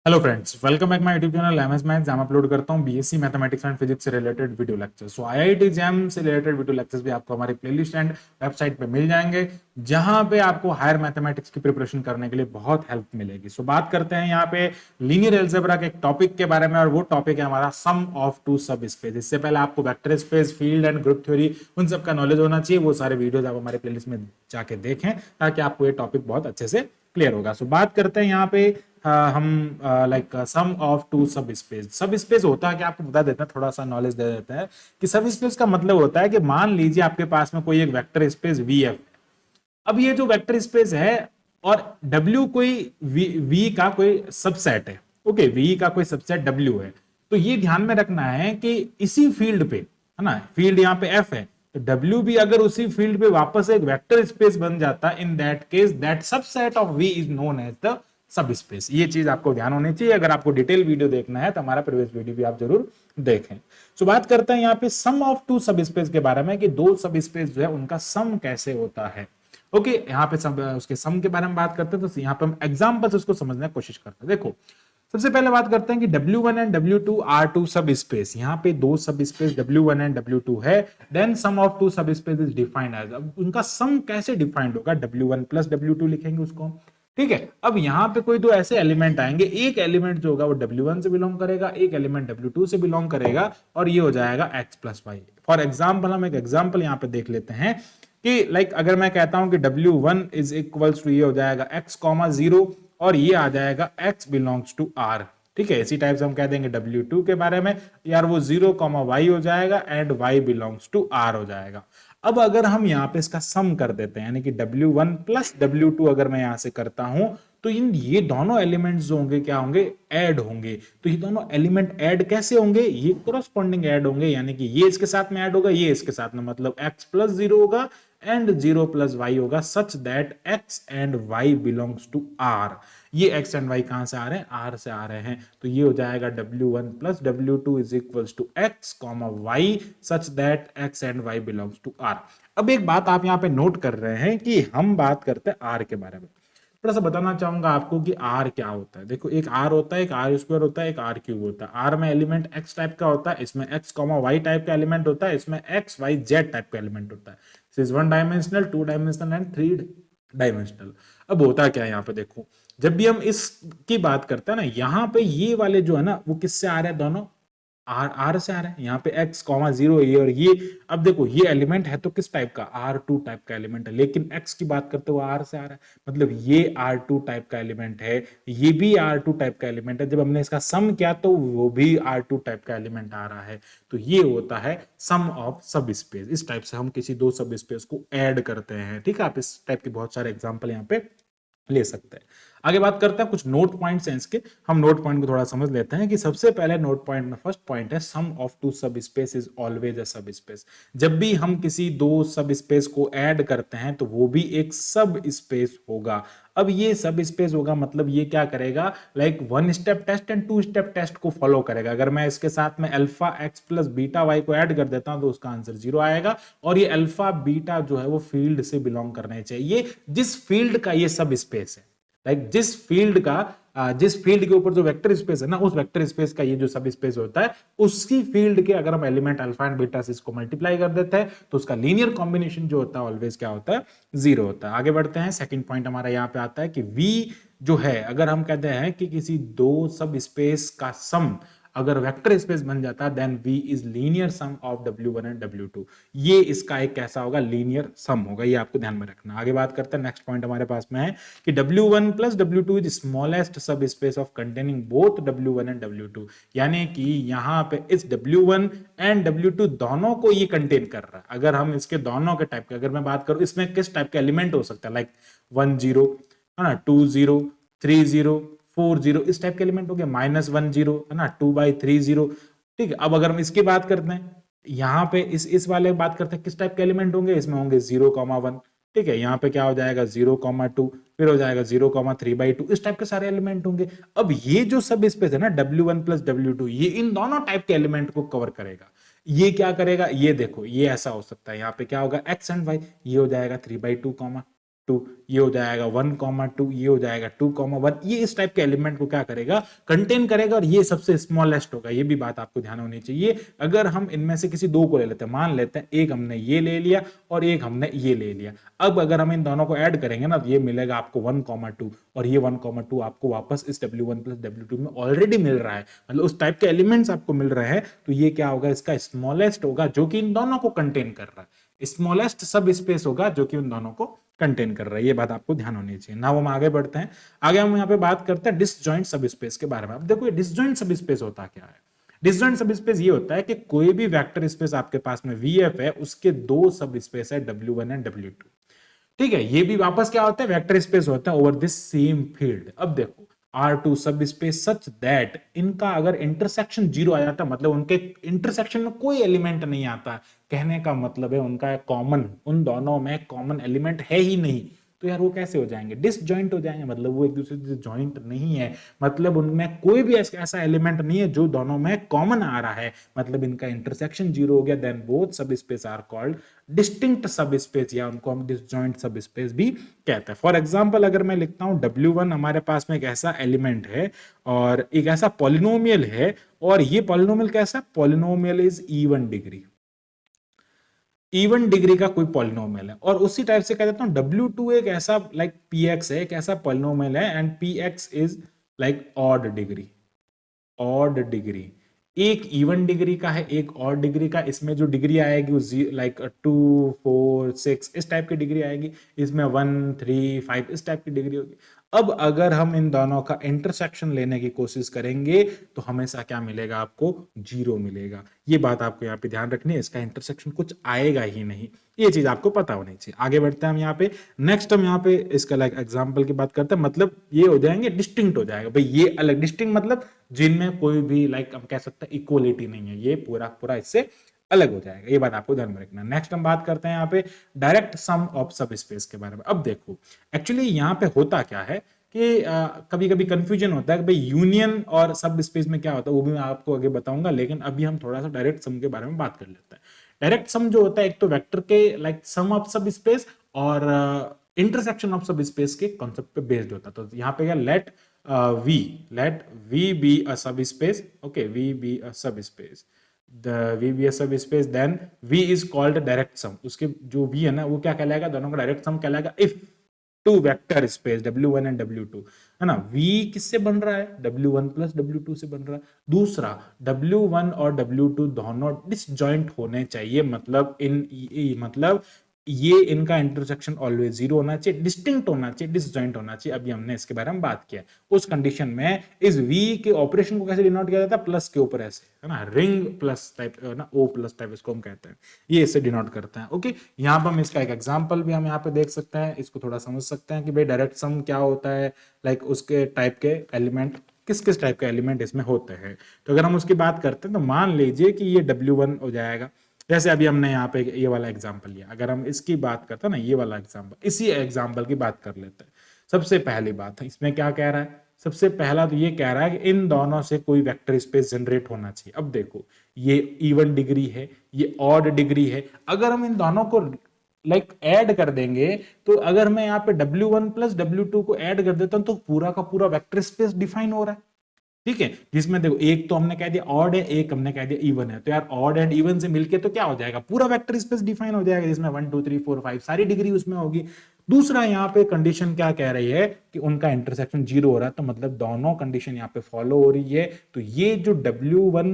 Hello friends, welcome back my YouTube channel MS maths. जहां मैं upload करता हूं बीएससी मैथमेटिक्स एंड फिजिक्स से रिलेटेड वीडियो लेक्चर्स। सो IIT jam से related video lectures भी आपको हमारी प्लेलिस्ट एंड वेबसाइट पे मिल जाएंगे, जहां पे आपको हायर मैथमेटिक्स की प्रिपरेशन करने के लिए बहुत हेल्प मिलेगी। सो बात करते हैं यहाँ पे लीनियर अलजेब्रा के एक टॉपिक के बारे में, और वो टॉपिक है हमारा सम ऑफ टू सब स्पेस। इससे पहले आपको vector space, field and group theory उन सब का नॉलेज होना चाहिए। वो सारे वीडियोज आप हमारे प्लेलिस्ट में जाके देखें ताकि आपको ये टॉपिक बहुत अच्छे से क्लियर होगा। सो बात करते हैं यहाँ पे हम लाइक सम ऑफ टू सब स्पेस। सब स्पेस होता है कि आपको बता देते हैं, थोड़ा सा नॉलेज दे देते हैं कि सब स्पेस का मतलब होता है कि मान लीजिए आपके पास में कोई एक वेक्टर स्पेस वी एफ। अब ये जो वेक्टर स्पेस है और W कोई V का कोई सबसेट है। ओके, V का कोई सबसेट W है। तो ये ध्यान में रखना है कि इसी फील्ड पे, है ना, फील्ड यहाँ पे F है, तो W भी अगर उसी फील्ड पे वापस एक वेक्टर स्पेस बन जाता, in that case that subset of V is known as the subspace. ये चीज आपको ध्यान होनी चाहिए। अगर आपको डिटेल वीडियो देखना है तो हमारा प्रीवियस वीडियो भी आप जरूर देखें। सो बात करते हैं यहाँ पे सम ऑफ टू सब स्पेस के बारे में कि दो सब स्पेस जो है उनका सम कैसे होता है। ओके, यहाँ पे सब उसके सम के बारे में बात करते हैं, तो यहाँ पे हम एग्जांपल से उसको समझने की कोशिश करते हैं। देखो, सबसे पहले बात करते हैं कि W1 and W2 are two subspace. यहाँ पे दो subspace W1 and W2 है। Then sum of two subspace is defined as. अब उनका सम कैसे डिफाइंड होगा? W1 प्लस W2 लिखेंगे उसको। ठीक है, अब यहाँ पे कोई दो ऐसे एलिमेंट आएंगे, एक एलिमेंट जो होगा वो W1 से बिलोंग करेगा, एक एलिमेंट W2 से बिलोंग करेगा, और ये हो जाएगा x plus Y. For example हम एक एग्जाम्पल यहाँ पे देख लेते हैं कि लाइक अगर मैं कहता हूं कि W1 इज इक्वल्स टू, ये हो जाएगा x कॉमा 0, और ये आ जाएगा x बिलोंग्स टू r। ठीक है, इसी टाइप से हम कह देंगे W2 के बारे में, यार वो 0 कॉमा y हो जाएगा and y belongs to r हो जाएगा। अब अगर हम यहाँ पे इसका सम कर देते हैं, यानी कि W1 प्लस W2 अगर मैं यहां से करता हूं, तो इन ये दोनों एलिमेंट्स जो होंगे क्या होंगे? ऐड होंगे। तो ये दोनों एलिमेंट ऐड कैसे होंगे? ये कोरस्पॉन्डिंग ऐड होंगे, यानी कि ये इसके साथ में ऐड होगा, ये इसके साथ में, मतलब x प्लस 0 होगा एंड 0 प्लस वाई होगा, such that x and y belongs to r। ये x एंड y कहां से आ रहे हैं? r से आ रहे हैं। तो ये हो जाएगा W1 plus W2 is equals to x comma y, such that x and y belongs to r। अब एक बात आप यहाँ पे नोट कर रहे हैं कि हम बात करते हैं r के बारे में। थोड़ा सा बताना चाहूंगा आपको कि r क्या होता है। देखो, एक r होता है, एक r स्क्वायर होता है, एक r क्यूब होता है। r में एलिमेंट x टाइप का होता है, इसमें x कॉमा y टाइप का एलिमेंट होता है, इसमें x y z टाइप का एलिमेंट होता है। This is one dimensional, two dimensional and three dimensional. अब होता क्या है यहाँ पे? देखो, जब भी हम इसकी बात करते हैं ना, यहाँ पे ये वाले जो है ना, वो किससे आ रहे हैं? दोनों आर से आ रहा है। यहाँ पे x कॉमा 0 ये और ये। अब देखो, ये एलिमेंट है तो किस टाइप का? R2 टाइप का एलिमेंट है, लेकिन x की बात करते हुए r से आ रहा है, मतलब ये R2 टाइप का एलिमेंट है, ये भी R2 टाइप का एलिमेंट है। जब हमने इसका सम किया तो वो भी R2 टाइप का एलिमेंट आ रहा है। तो ये होता है सम ऑफ सब स्पेस। इस टाइप से हम किसी दो सब स्पेस को ऐड करते हैं। ठीक है, आप इस टाइप के बहुत सारे एग्जाम्पल यहाँ पे ले सकते हैं। आगे बात करते हैं कुछ नोट पॉइंट्स हैं इसके। हम नोट पॉइंट को थोड़ा समझ लेते हैं कि सबसे पहले नोट पॉइंट में फर्स्ट पॉइंट है सम of two subspace is always a सब स्पेस। जब भी हम किसी दो सब स्पेस को ऐड करते हैं तो वो भी एक सब स्पेस होगा। अब ये सब स्पेस होगा मतलब ये क्या करेगा? Like one step test and two step test को फॉलो करेगा। अगर मैं इसके साथ में alpha x plus beta y को ऐड कर देता हूं तो उसका आंसर 0 आएगा। और ये अल्फा बीटा जो है वो फील्ड से बिलोंग करने चाहिए, जिस फील्ड का ये सब स्पेस है। लाइक जिस फील्ड के ऊपर जो वेक्टर स्पेस है ना, उस वेक्टर स्पेस का ये जो सब स्पेस होता है, उसकी फील्ड के अगर हम एलिमेंट अल्फा एंड बीटा से इसको मल्टीप्लाई कर देते हैं तो उसका लीनियर कॉम्बिनेशन जो होता है ऑलवेज क्या होता है? 0 होता है। आगे बढ़ते हैं, सेकंड पॉइंट हमारा यहाँ पे आता है कि V जो है, अगर हम कहते हैं कि किसी दो सब स्पेस का सम अगर वेक्टर स्पेस बन जाता है, then V is linear sum of W1 and W2। ये इसका एक कैसा होगा? लीनियर सम होगा। ये आपको ध्यान में रखना। आगे बात करते हैं, नेक्स्ट पॉइंट हमारे पास में है कि W1 plus W2 is smallest subspace of containing both W1 and W2। यानी कि यहाँ पे इस W1 एंड W2 दोनों को ये कंटेन कर रहा है। अगर हम इसके दोनों के टाइप के अगर मैं बात करूं, इसमें किस टाइप का एलिमेंट हो सकता है? लाइक 1 0, है ना, 2 0, 3 0, 4 0, इस टाइप के एलिमेंट हो गया। -1 0, है ना, 2/3 0। ठीक है, अब अगर हम इसकी बात करते हैं, यहाँ पे इस वाले बात करते हैं किस टाइप के एलिमेंट होंगे? इसमें होंगे 0,1। ठीक है, यहाँ पे क्या हो जाएगा? 0,2, फिर हो जाएगा 0,3/2। इस टाइप के सारे एलिमेंट होंगे। अब ये जो सब स्पेस है ना, W1 प्लस W2, ये इन दोनों टाइप के एलिमेंट को कवर करेगा। ये क्या करेगा? ये देखो, ये ऐसा हो सकता है, यहाँ पे क्या होगा? X एंड Y, ये हो जाएगा 3/2, 2, ये हो जाएगा 1,2, ये हो जाएगा 2,1, ये इस टाइप के एलिमेंट को क्या करेगा, कंटेन करेगा, और ये सबसे स्मॉलेस्ट होगा। ये भी बात आपको ध्यान होनी चाहिए। अगर हम इनमें से किसी दो को ले लेते हैं, मान लेते हैं एक हमने ये ले लिया और एक हमने ये ले लिया, अब अगर हम इन दोनों को ऐड करेंगे ना, तो ये मिलेगा आपको 1,2, और ये 1,2 आपको वापस इस W1 प्लस W2 में ऑलरेडी मिल रहा है, मतलब उस टाइप के एलिमेंट्स आपको मिल रहे हैं। तो ये क्या होगा, इसका स्मॉलेस्ट होगा जो कि इन दोनों को कंटेन कर रहा है, स्मॉलेस्ट सब स्पेस होगा जो कि उन दोनों को कंटेन कर रहा है। ये बात आपको ध्यान होनी चाहिए ना। हम आगे बढ़ते हैं, आगे हम यहाँ पे बात करते हैं डिसजॉइंट सब स्पेस के बारे में। अब देखो ये डिसजॉइंट सब स्पेस होता क्या है। डिसजॉइंट सब स्पेस ये होता है कि कोई भी वेक्टर स्पेस आपके पास में VF है, उसके दो सब स्पेस है W1 एंड W2। ठीक है, ये भी वापस क्या होता है, वेक्टर स्पेस होता है ओवर दिस सेम फील्ड। अब देखो R2 सब स्पेस सच दैट इनका अगर इंटरसेक्शन 0 आ जाता, मतलब उनके इंटरसेक्शन में कोई एलिमेंट नहीं आता, कहने का मतलब है उनका कॉमन, उन दोनों में कॉमन एलिमेंट है ही नहीं, तो यार वो कैसे हो जाएंगे, डिसजॉइंट हो जाएंगे, मतलब वो एक दूसरे से जॉइंट नहीं है, मतलब उनमें कोई भी ऐसा एलिमेंट नहीं है जो दोनों में कॉमन आ रहा है, मतलब इनका इंटरसेक्शन 0 हो गया। देन बोथ सब स्पेस आर कॉल्ड डिस्टिंक्ट सब स्पेस, या उनको हम डिसजॉइंट सब स्पेस भी कहते हैं। फॉर एग्जांपल अगर मैं लिखता हूं W1 हमारे पास में एक ऐसा एलिमेंट है और एक ऐसा पॉलिनोमियल है, और ये पॉलिनोमियल कैसा, polynomial is even degree, even degree का कोई पॉलिनोमियल है। और उसी टाइप से कह देता हूं W2 एक ऐसा लाइक Px है, एक ऐसा पॉलिनोमियल है, and Px is like odd degree, odd degree, एक इवन डिग्री का है, एक ऑड डिग्री का। इसमें जो डिग्री आएगी वो लाइक 2, 4, 6 इस टाइप की डिग्री आएगी, इसमें 1, 3, 5 इस टाइप की डिग्री होगी। अब अगर हम इन दोनों का इंटरसेक्शन लेने की कोशिश करेंगे तो हमेशा क्या मिलेगा, आपको 0 मिलेगा। ये बात आपको यहाँ पे ध्यान रखनी है, इसका इंटरसेक्शन कुछ आएगा ही नहीं, ये चीज आपको पता होनी चाहिए। आगे बढ़ते हैं हम यहाँ पे, नेक्स्ट हम यहाँ पे इसका लाइक एग्जांपल की बात करते हैं, मतलब ये हो जाएंगे डिस्टिंक्ट हो जाएगा भाई, ये अलग डिस्टिंक्ट मतलब जिनमें कोई भी लाइक हम कह सकते हैं इक्वलिटी नहीं है, ये पूरा पूरा इससे अलग हो जाएगा। ये बात आपको ध्यान में रखना। नेक्स्ट हम बात करते हैं यहाँ पे डायरेक्ट सम ऑफ सब स्पेस के बारे में। अब देखो एक्चुअली यहाँ पे होता क्या है कि कभी कभी कंफ्यूजन होता है कि भाई यूनियन और सब स्पेस में क्या होता है, वो भी मैं आपको आगे बताऊंगा, लेकिन अभी हम थोड़ा सा डायरेक्ट सम के बारे में बात कर लेते हैं। डायरेक्ट सम जो होता है एक तो वेक्टर के लाइक सम ऑफ सब स्पेस और इंटरसेक्शन ऑफ सब स्पेस के कॉन्सेप्ट पे बेस्ड होता है। तो यहाँ पे क्या, late V be a subspace, okay, V be a subspace, V be a subspace, then V is called direct sum। उसके जो V है ना वो क्या कहलाएगा, दोनों का डायरेक्ट सम कहलाएगा if two vector space W1 and W2 है ना। V किससे बन रहा है, W1 प्लस W2 से बन रहा है। दूसरा W1 और W2 दोनों डिसजॉइंट होने चाहिए, मतलब मतलब ये इनका इंटरसेक्शन ऑलवेज 0 होना चाहिए, डिस्टिंक्ट होना चाहिए, डिसजॉइंट होना चाहिए। अभी हमने इसके बारे में बात किया। उस कंडीशन में इस V के ऑपरेशन को कैसे डिनोट किया जाता है, प्लस के ऊपर ऐसे है ना, रिंग प्लस टाइप ना, O प्लस टाइप इसको हम कहते हैं, ये इससे डिनोट करते हैं। ओके, यहाँ पर हम इसका एक एग्जांपल भी हम यहाँ पे देख सकते हैं, इसको थोड़ा समझ सकते हैं कि भाई डायरेक्ट सम क्या होता है, लाइक उसके टाइप के एलिमेंट किस किस टाइप के एलिमेंट इसमें होते हैं। तो अगर हम उसकी बात करते हैं तो मान लीजिए कि ये W1 हो जाएगा, जैसे अभी हमने यहाँ पे ये वाला एग्जांपल लिया। अगर हम इसकी बात करते हैं ना, ये वाला एग्जांपल, इसी एग्जांपल की बात कर लेते हैं। सबसे पहली बात है इसमें क्या कह रहा है, सबसे पहला तो ये कह रहा है कि इन दोनों से कोई वेक्टर स्पेस जनरेट होना चाहिए। अब देखो ये इवन डिग्री है, ये ऑड डिग्री है, अगर हम इन दोनों को लाइक ऐड कर देंगे, तो अगर मैं यहाँ पे W1 प्लस W2 को ऐड कर देता हूं तो पूरा का पूरा वेक्टर स्पेस डिफाइन हो रहा है। ठीक है, जिसमें देखो एक तो हमने कह दिया ऑड है, एक हमने कह दिया इवन है, तो यार ऑड एंड इवन से मिलके तो क्या हो जाएगा, पूरा वेक्टर स्पेस डिफाइन हो जाएगा, जिसमें 1 2 3 4 5 सारी डिग्री उसमें होगी। दूसरा यहाँ पे कंडीशन क्या कह रही है कि उनका इंटरसेक्शन 0 हो रहा है, तो मतलब दोनों कंडीशन यहाँ पे फॉलो हो रही है। तो ये जो W1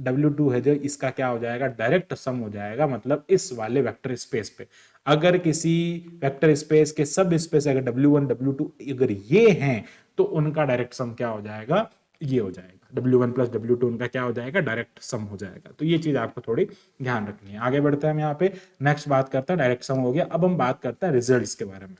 W2 है, जो इसका क्या हो जाएगा, डायरेक्ट सम हो जाएगा, मतलब इस वाले वेक्टर स्पेस पे। अगर किसी वेक्टर स्पेस के सब स्पेस अगर W1 W2 अगर ये हैं, तो उनका डायरेक्ट सम क्या हो जाएगा, ये हो जाएगा W1 प्लस W2 उनका क्या हो जाएगा, डायरेक्ट सम हो जाएगा। तो ये चीज आपको थोड़ी ध्यान रखनी है। आगे बढ़ते हैं हम यहाँ पे, नेक्स्ट बात करते हैं, डायरेक्ट सम हो गया। अब हम बात करते हैं रिजल्ट्स के बारे में,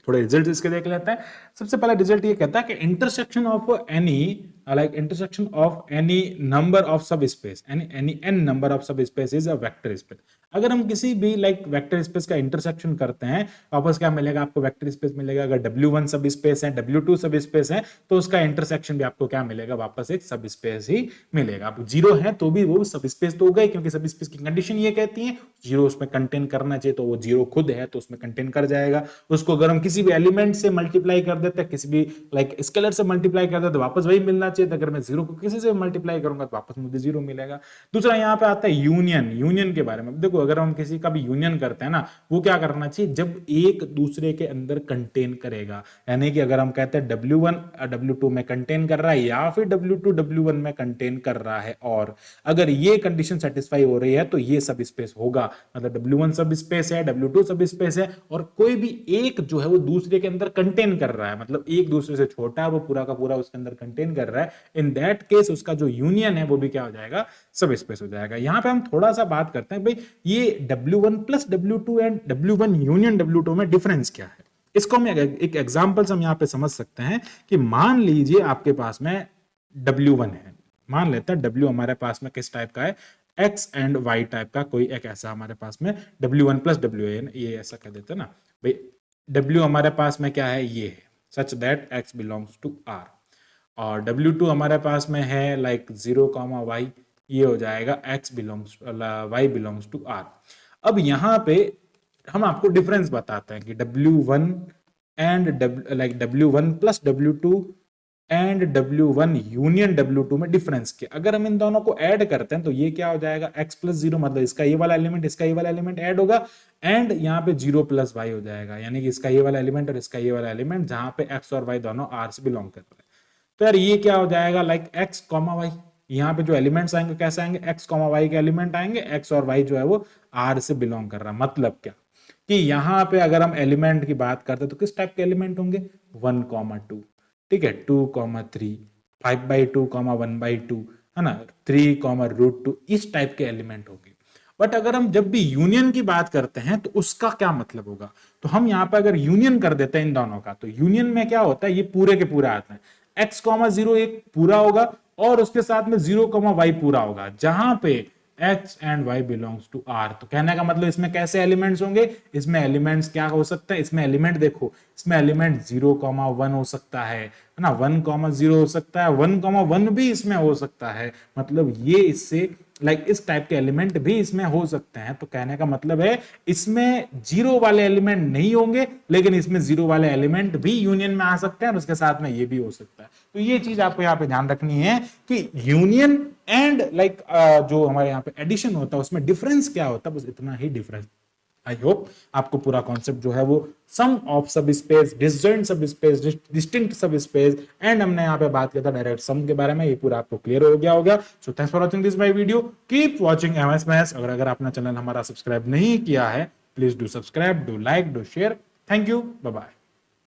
थोड़े रिजल्ट इसके देख लेते हैं। सबसे पहला रिजल्ट ये कहता है कि intersection of any like intersection of any number of subspace, any n number of subspace is a vector space. अगर हम किसी भी लाइक वेक्टर स्पेस का इंटरसेक्शन करते हैं, वापस क्या मिलेगा आपको, वेक्टर स्पेस मिलेगा। अगर W1 सब स्पेस है, W2 सब स्पेस है, तो उसका इंटरसेक्शन भी आपको क्या मिलेगा, वापस एक सब स्पेस ही मिलेगा। अब जीरो है तो भी वो सब स्पेस तो होगा ही, क्योंकि सब स्पेस की कंडीशन ये कहती है जीरो उसमें कंटेन करना चाहिए, तो वो जीरो खुद है तो उसमें कंटेन कर जाएगा। उसको अगर हम किसी भी एलिमेंट से मल्टीप्लाई कर देते हैं, किसी भी लाइक स्केलर से मल्टीप्लाई कर देते तो वापस वही मिलना चाहिए। तो अगर मैं जीरो को किसी से मल्टीप्लाई करूंगा तो वापस मुझे जीरो मिलेगा। दूसरा यहाँ पे आता है यूनियन। यूनियन के बारे में देखो, अगर हम किसी का भी यूनियन करते हैं ना, वो क्या करना चाहिए, जब एक दूसरे के अंदर कंटेन करेगा, यानी कि अगर हम कहते हैं W1 W2 में कंटेन कर रहा है, या फिर W2 W1 में कंटेन कर रहा है, और अगर ये कंडीशन सेटिस्फाई हो रही है तो ये सब स्पेस होगा। मतलब W1 सब स्पेस है, W2 सब स्पेस है, और कोई भी एक जो है वो दूसरे के अंदर कंटेन कर रहा है, मतलब एक दूसरे से छोटा है, वो पूरा का पूरा उसके अंदर कंटेन कर रहा है, इन दैट केस उसका जो यूनियन है वो भी क्या हो जाएगा, सब स्पेस हो जाएगा। यहां पे हम थोड़ा सा बात करते हैं भाई, ये W1 plus W2 and W1 union W2 में डिफरेंस क्या है। इसको हम एक एग्जांपल से हम यहां पे समझ सकते हैं कि मान लीजिए आपके पास में W1 है, मान लेते हैं W हमारे पास में किस टाइप का है, X एंड Y टाइप का कोई एक ऐसा हमारे पास में W1 प्लस WN, ये ऐसा कह देते हैं ना भाई, W हमारे पास में क्या है, ये है such that X belongs to R, और W2 हमारे पास में है लाइक 0, ये हो जाएगा X belongs Y belongs to R। अब यहां पे हम आपको डिफरेंस बताते हैं कि W1 and like W1 plus W2 and W1 union W2 में डिफरेंस क्या। अगर हम इन दोनों को ऐड करते हैं तो ये क्या हो जाएगा, X प्लस 0, मतलब इसका ये वाला एलिमेंट इसका ये वाला एलिमेंट ऐड होगा, एंड यहाँ पे 0 प्लस Y हो जाएगा, यानी कि इसका ये वाला एलिमेंट और इसका ये वाला एलिमेंट, जहां पे X और Y दोनों R से बिलोंग कर रहे हैं। तो यार ये क्या हो जाएगा, लाइक X कॉमा वाई, यहाँ पे जो एलिमेंट्स आएंगे कैसे आएंगे, X कॉमा वाई के एलिमेंट आएंगे, X और Y जो है वो R से बिलोंग कर रहा है। मतलब क्या कि यहाँ पे अगर हम एलिमेंट की बात करते हैं तो किस टाइप के एलिमेंट होंगे, 1, 2, ठीक है, 2, 3, 5/2, 1/2, है ना, 3, √2, इस टाइप के एलिमेंट होंगे। बट अगर हम जब भी यूनियन की बात करते हैं तो उसका क्या मतलब होगा, तो हम यहाँ पे अगर यूनियन कर देते हैं इन दोनों का, तो यूनियन में क्या होता है, ये पूरे के पूरे आते हैं, X, 0 एक पूरा होगा और उसके साथ में 0, Y पूरा होगा, जहां पे X and Y belongs to R। तो कहने का मतलब इसमें कैसे एलिमेंट्स होंगे, इसमें एलिमेंट्स क्या हो सकते हैं, इसमें एलिमेंट देखो, इसमें एलिमेंट 0, 1 हो सकता है ना, 1, 0 हो सकता है, 1, 1 भी इसमें हो सकता है, मतलब ये इससे लाइक इस टाइप के एलिमेंट भी इसमें हो सकते हैं। तो कहने का मतलब है इसमें जीरो वाले एलिमेंट नहीं होंगे, लेकिन इसमें जीरो वाले एलिमेंट भी यूनियन में आ सकते हैं और उसके साथ में ये भी हो सकता है। तो ये चीज आपको यहाँ पे ध्यान रखनी है कि यूनियन एंड लाइक जो हमारे यहाँ पे एडिशन होता है उसमें डिफरेंस क्या होता है, बस इतना ही डिफरेंस। आई होप आपको पूरा कॉन्सेप्ट जो है वो सम ऑफ सब स्पेस, डिसजॉइंट सब स्पेस, डिस्टिंक्ट सब स्पेस, एंड हमने यहाँ पे बात किया था डायरेक्ट सम के बारे में, ये पूरा आपको क्लियर हो गया होगा। So thanks for watching this my video, keep watching MS maths. अगर आपने चैनल हमारा सब्सक्राइब नहीं किया है, please do subscribe, do like, do share. Thank you, bye bye.